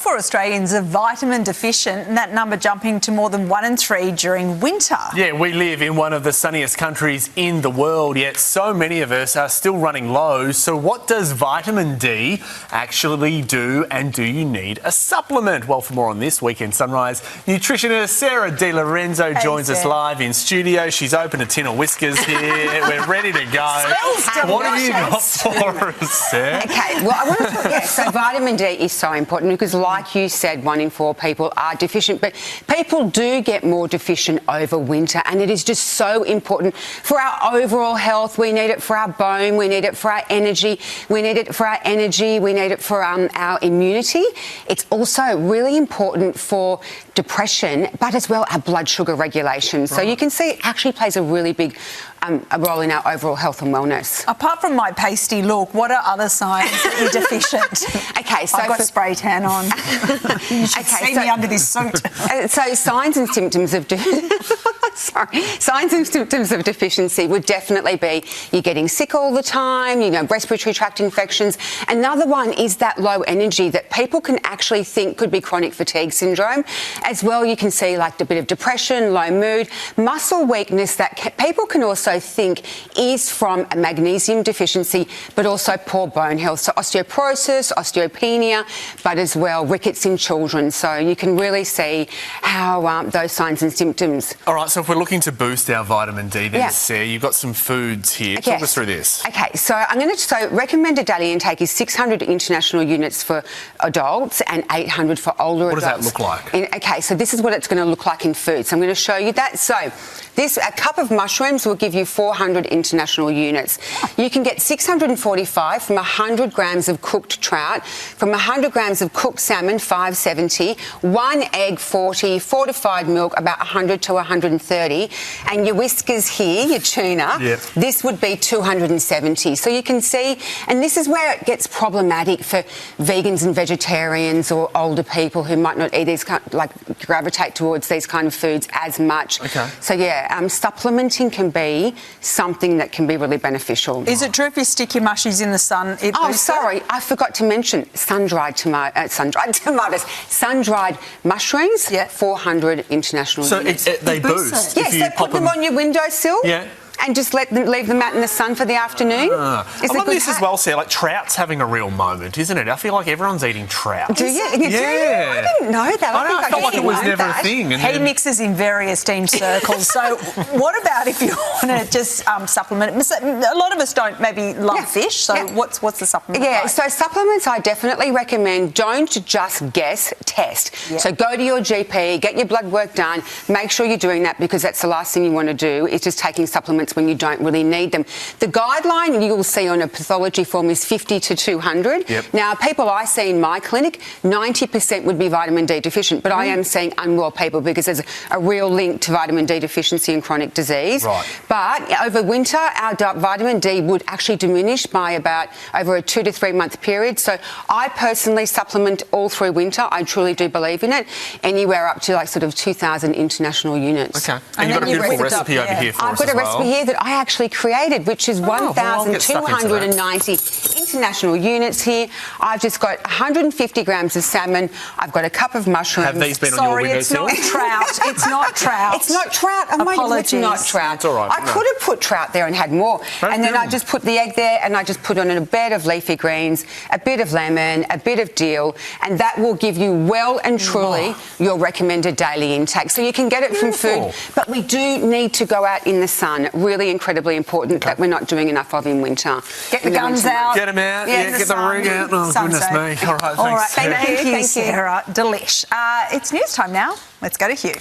4 Australians are vitamin deficient, and that number jumping to more than 1 in 3 during winter. Yeah, we live in one of the sunniest countries in the world, yet so many of us are still running low. So what does vitamin D actually do, and do you need a supplement? Well, for more on this, Weekend Sunrise nutritionist Sarah Di Lorenzo joins us live in studio. She's opened a tin of whiskers here. We're ready to go. What have you got for us, Sarah? Okay, well, I want to talk, so vitamin D is so important because, like you said, 1 in 4 people are deficient, but people do get more deficient over winter, and it is just so important for our overall health. We need it for our bone, we need it for our energy, we need it for our immunity. It's also really important for depression, but as well our blood sugar regulation. So you can see it actually plays a really big a role in our overall health and wellness. Apart from my pasty look, what are other signs that you're deficient? Okay, so I've got spray tan on. You should see me under this suit. So signs and symptoms of deficiency would definitely be you're getting sick all the time, respiratory tract infections. Another one is that low energy that people can actually think could be chronic fatigue syndrome. As well, you can see like a bit of depression, low mood, muscle weakness that people can also think is from a magnesium deficiency, but also poor bone health. So osteoporosis, osteopenia, but as well rickets in children. So you can really see how those signs and symptoms. All right, so if we're looking to boost our vitamin D, then Sarah, you've got some foods here. Talk us through this. Okay, so recommended daily intake is 600 international units for adults and 800 for older adults. What does that look like? Okay, so this is what it's going to look like in food. So I'm going to show you that. So a cup of mushrooms will give you 400 international units. You can get 645 from 100 grams of cooked trout, from 100 grams of cooked salmon, 570, 1 egg, 40, fortified milk, about 100 to 130, and your whiskers here, your tuna, this would be 270. So you can see, and this is where it gets problematic for vegans and vegetarians or older people who might not eat these gravitate towards these kind of foods as much. Okay. So supplementing can be something that can be really beneficial. Is it true if you stick your mushies in the sun, it boosts sorry, I forgot to mention sun-dried tomatoes, sun-dried mushrooms, 400 international units. So they boost? Yes, so put them on your windowsill. Yeah. And just leave them out in the sun for the afternoon. I love this as well, Sarah. Like trout's having a real moment, isn't it? I feel like everyone's eating trout. Do you? Yeah. I didn't know that. I felt like it was never a thing. He mixes in very esteemed circles. So what about if you want to just supplement? A lot of us don't maybe love fish. So what's the supplement? Yeah. So supplements, I definitely recommend don't just guess, test. Yeah. So go to your GP, get your blood work done. Make sure you're doing that because that's the last thing you want to do is just taking supplements when you don't really need them. The guideline you will see on a pathology form is 50 to 200. Yep. Now, people I see in my clinic, 90% would be vitamin D deficient, but I am seeing unwell people because there's a real link to vitamin D deficiency and chronic disease. Right. But over winter, our vitamin D would actually diminish by about over a 2 to 3 month period. So I personally supplement all through winter. I truly do believe in it. Anywhere up to 2,000 international units. Okay. And you've got a beautiful recipe over here for us as well. I've got a recipe here that I actually created, which is 1,290 international units here. I've just got 150 grams of salmon. I've got a cup of mushrooms. Have these been on your windowsill? Sorry, it's not trout. It's not trout. It's not trout. Oh my God, it's not trout. It's all right. I could have put trout there and had more. And then I just put the egg there and I just put on a bed of leafy greens, a bit of lemon, a bit of dill, and that will give you well and truly your recommended daily intake. So you can get it from food, but we do need to go out in the sun. Really incredibly important that we're not doing enough of in winter. Get the guns out. Get them out. Yeah, get the ring out. Oh, goodness me. All right, thanks, Sarah. Thank you, Sarah. Delish. It's news time now. Let's go to Hugh.